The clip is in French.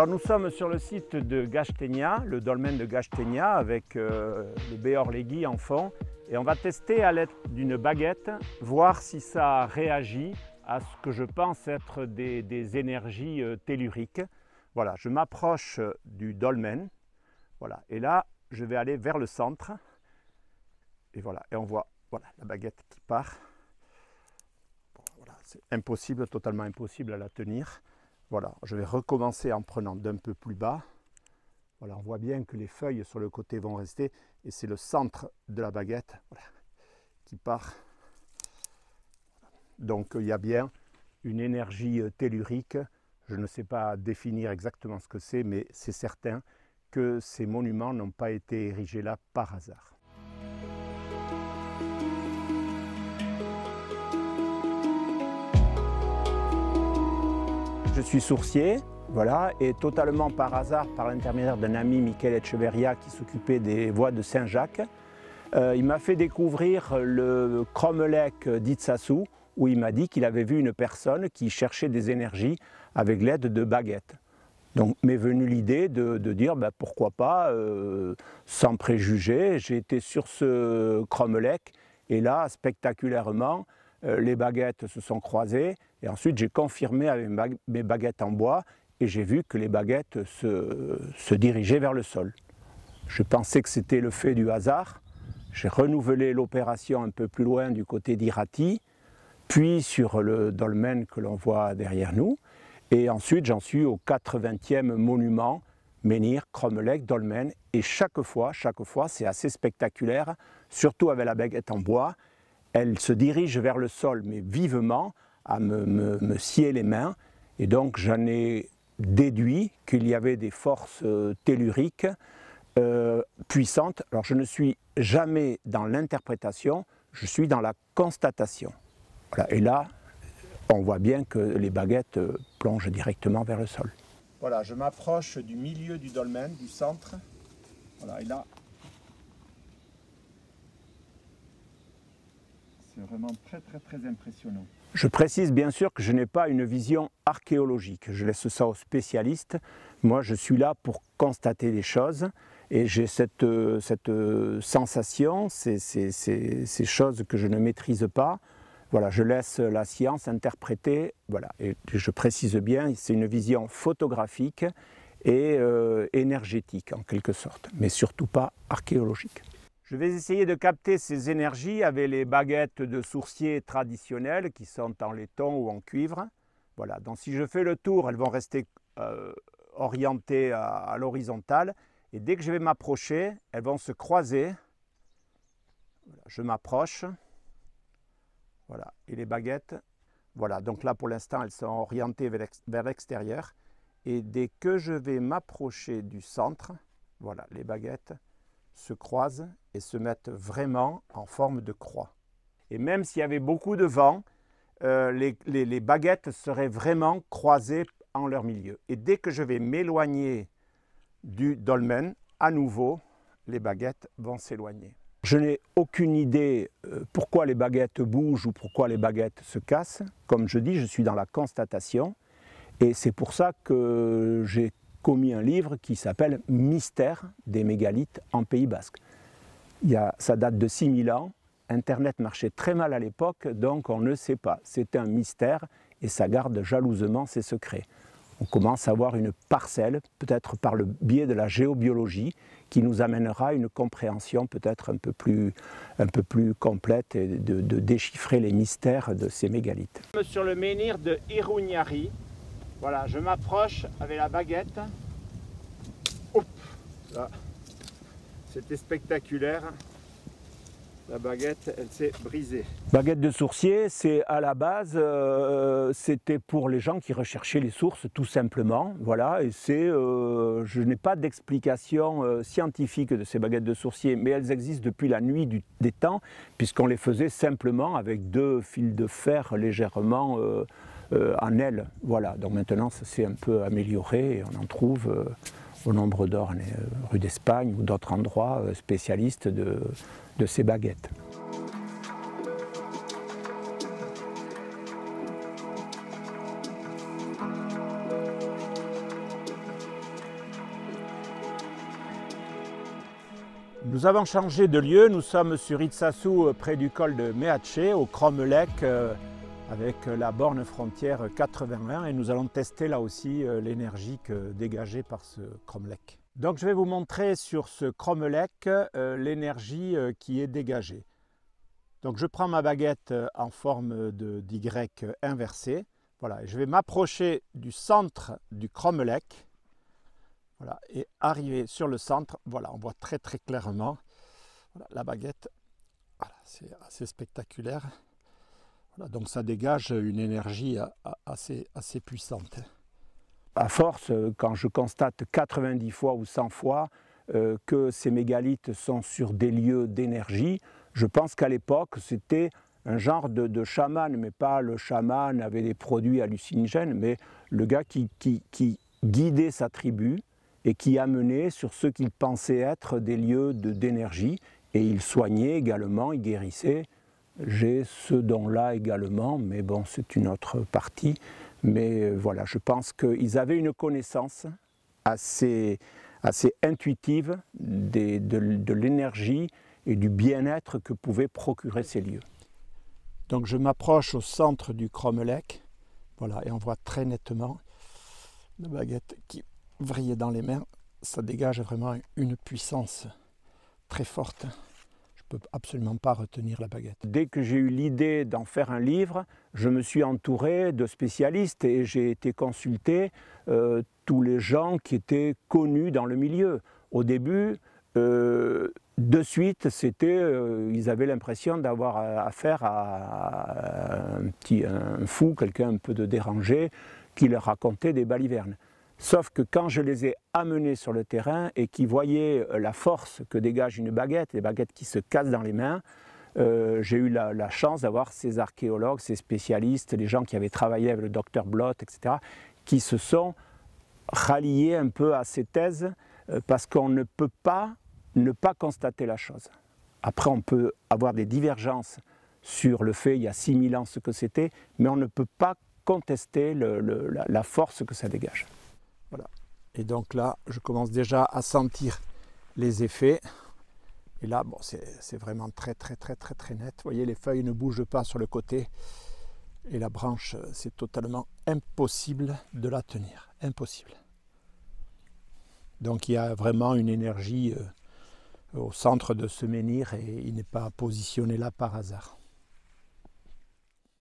Alors nous sommes sur le site de Gashténia, le dolmen de Gashténia avec le Béorlegui en fond et on va tester à l'aide d'une baguette, voir si ça réagit à ce que je pense être des énergies telluriques. Voilà, je m'approche du dolmen, voilà, et là je vais aller vers le centre et voilà, et on voit voilà, la baguette qui part. Bon, voilà, c'est impossible, totalement impossible à la tenir. Voilà, je vais recommencer en prenant d'un peu plus bas. Voilà, on voit bien que les feuilles sur le côté vont rester et c'est le centre de la baguette voilà, qui part. Donc il y a bien une énergie tellurique. Je ne sais pas définir exactement ce que c'est, mais c'est certain que ces monuments n'ont pas été érigés là par hasard. Je suis sourcier, voilà, et totalement par hasard, par l'intermédiaire d'un ami, Michael Echeverria, qui s'occupait des voies de Saint-Jacques, il m'a fait découvrir le Crommelech d'Itsassou, où il m'a dit qu'il avait vu une personne qui cherchait des énergies avec l'aide de baguettes. Donc m'est venue l'idée de dire ben, pourquoi pas, sans préjugés, j'ai été sur ce Crommelech et là, spectaculairement, les baguettes se sont croisées et ensuite j'ai confirmé avec mes baguettes en bois et j'ai vu que les baguettes se dirigeaient vers le sol. Je pensais que c'était le fait du hasard. J'ai renouvelé l'opération un peu plus loin du côté d'Irati, puis sur le dolmen que l'on voit derrière nous. Et ensuite, j'en suis au 80e monument, menhir, Crommelech, dolmen. Et chaque fois, c'est assez spectaculaire, surtout avec la baguette en bois. Elle se dirige vers le sol, mais vivement, à me scier les mains. Et donc, j'en ai déduit qu'il y avait des forces telluriques puissantes. Alors, je ne suis jamais dans l'interprétation, je suis dans la constatation. Voilà. Et là, on voit bien que les baguettes plongent directement vers le sol. Voilà, je m'approche du milieu du dolmen, du centre. Voilà, et là, c'est vraiment très impressionnant. Je précise bien sûr que je n'ai pas une vision archéologique. Je laisse ça aux spécialistes. Moi, je suis là pour constater des choses et j'ai cette sensation, ces choses que je ne maîtrise pas. Voilà, je laisse la science interpréter, voilà, et je précise bien, c'est une vision photographique et énergétique en quelque sorte, mais surtout pas archéologique. Je vais essayer de capter ces énergies avec les baguettes de sourcier traditionnelles qui sont en laiton ou en cuivre. Voilà, donc si je fais le tour, elles vont rester orientées à l'horizontale et dès que je vais m'approcher, elles vont se croiser. Voilà, je m'approche. Voilà, et les baguettes, voilà, donc là pour l'instant elles sont orientées vers l'extérieur et dès que je vais m'approcher du centre, voilà, les baguettes se croisent et se mettent vraiment en forme de croix. Et même s'il y avait beaucoup de vent, les baguettes seraient vraiment croisées en leur milieu. Et dès que je vais m'éloigner du dolmen, à nouveau, les baguettes vont s'éloigner. Je n'ai aucune idée pourquoi les baguettes bougent ou pourquoi les baguettes se cassent. Comme je dis, je suis dans la constatation et c'est pour ça que j'ai commis un livre qui s'appelle « Mystère des mégalithes en Pays Basque ». Ça date de 6000 ans, Internet marchait très mal à l'époque, donc on ne sait pas. C'est un mystère et ça garde jalousement ses secrets. On commence à avoir une parcelle, peut-être par le biais de la géobiologie, qui nous amènera à une compréhension peut-être un peu plus complète et de déchiffrer les mystères de ces mégalithes. Sur le menhir de Iruñari, voilà, je m'approche avec la baguette. Hop, là, c'était spectaculaire. La baguette, elle s'est brisée. Baguette de sourcier, c'est à la base, c'était pour les gens qui recherchaient les sources, tout simplement. Voilà, et je n'ai pas d'explication scientifique de ces baguettes de sourcier, mais elles existent depuis la nuit des temps, puisqu'on les faisait simplement avec 2 fils de fer légèrement en aile. Voilà, donc maintenant ça s'est un peu amélioré et on en trouve au Nombre d'Or, rue d'Espagne ou d'autres endroits spécialistes de ces baguettes. Nous avons changé de lieu, nous sommes sur Itsasou près du col de Meaché au Cromlech avec la borne frontière 81 et nous allons tester là aussi l'énergie dégagée par ce Cromlech. Donc je vais vous montrer sur ce Cromlech l'énergie qui est dégagée. Donc je prends ma baguette en forme d'Y inversée. Voilà, je vais m'approcher du centre du Cromlech. Voilà, et arriver sur le centre, voilà, on voit très clairement voilà, la baguette. Voilà, c'est assez spectaculaire. Voilà, donc ça dégage une énergie assez puissante. À force, quand je constate 90 fois ou 100 fois que ces mégalithes sont sur des lieux d'énergie, je pense qu'à l'époque c'était un genre de chaman, mais pas le chaman avec des produits hallucinogènes, mais le gars qui guidait sa tribu et qui amenait sur ce qu'il pensait être des lieux d'énergie, et il soignait également, il guérissait. J'ai ce don-là également, mais bon, c'est une autre partie. Mais voilà, je pense qu'ils avaient une connaissance assez intuitive de l'énergie et du bien-être que pouvaient procurer ces lieux. Donc je m'approche au centre du Cromlech, voilà, et on voit très nettement la baguette qui vriller dans les mains, ça dégage vraiment une puissance très forte. Je ne peux absolument pas retenir la baguette. Dès que j'ai eu l'idée d'en faire un livre, je me suis entouré de spécialistes et j'ai été consulter tous les gens qui étaient connus dans le milieu. Au début, de suite, ils avaient l'impression d'avoir affaire à un fou, quelqu'un un peu de dérangé, qui leur racontait des balivernes. Sauf que quand je les ai amenés sur le terrain et qu'ils voyaient la force que dégage une baguette, les baguettes qui se cassent dans les mains, j'ai eu la chance d'avoir ces archéologues, ces spécialistes, les gens qui avaient travaillé avec le docteur Blot, etc., qui se sont ralliés un peu à ces thèses parce qu'on ne peut pas ne pas constater la chose. Après, on peut avoir des divergences sur le fait, il y a 6000 ans, ce que c'était, mais on ne peut pas contester la force que ça dégage. Voilà. Et donc là, je commence déjà à sentir les effets. Et là, bon, c'est vraiment très net. Vous voyez, les feuilles ne bougent pas sur le côté. Et la branche, c'est totalement impossible de la tenir. Impossible. Donc il y a vraiment une énergie au centre de ce menhir et il n'est pas positionné là par hasard.